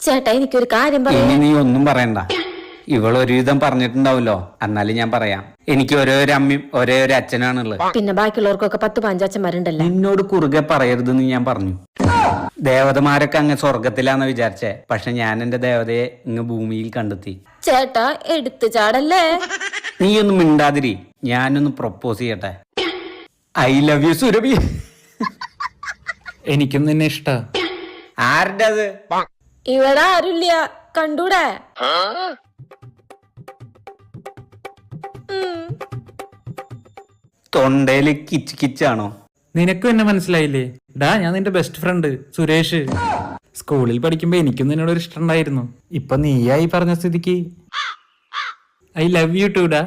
ചേട്ടാ എനിക്കൊരു കാര്യം ഇനി പറയാം. നീ ഒന്നും പറയണ്ട. ഇവളൊരുവിധം പറഞ്ഞിട്ടുണ്ടാവല്ലോ, എന്നാലും ഞാൻ പറയാം. എനിക്ക് ഒരേ ഒരു അമ്മയും ഒരേ ഒരു അച്ഛനാണുള്ളത്. പിന്നെ ബാക്കിയുള്ളവർക്കൊക്കെ 10-15 അച്ഛന്മാരുണ്ടല്ലോ. നിന്നോട് കുറുകെ പറയരുതെന്ന് ഞാൻ പറഞ്ഞു. ദേവതമാരൊക്കെ അങ്ങ് സ്വർഗത്തിലാന്ന് വിചാരിച്ചേ, പക്ഷെ ഞാൻ എന്റെ ദേവതയെ ഇങ്ങ് ഭൂമിയിൽ കണ്ടെത്തി. ചേട്ടാ എടുത്തു ചാടല്ലേ. നീ ഒന്നും മിണ്ടാതിരി, ഞാനൊന്ന് പ്രൊപ്പോസ് ചെയ്യട്ടെ. I love you Surabhi. എനിക്കും നിന്നെ ഇഷ്ട. ആരുടെ അത്? ഇവിടെ ആരുമില്ല, കണ്ടൂടെ? തൊണ്ടയില് കിച്ച് കിച്ചാണോ? നിനക്കും എന്നെ മനസ്സിലായില്ലേ? ഡാ, ഞാൻ നിന്റെ ബെസ്റ്റ് ഫ്രണ്ട് സുരേഷ്. സ്കൂളിൽ പഠിക്കുമ്പോ എനിക്കും നിന്നോട് ഒരു ഇഷ്ടം ഉണ്ടായിരുന്നു. ഇപ്പൊ നീയായി പറഞ്ഞ സ്ഥിതിക്ക് ഐ ലവ് യു ടു ഡാ.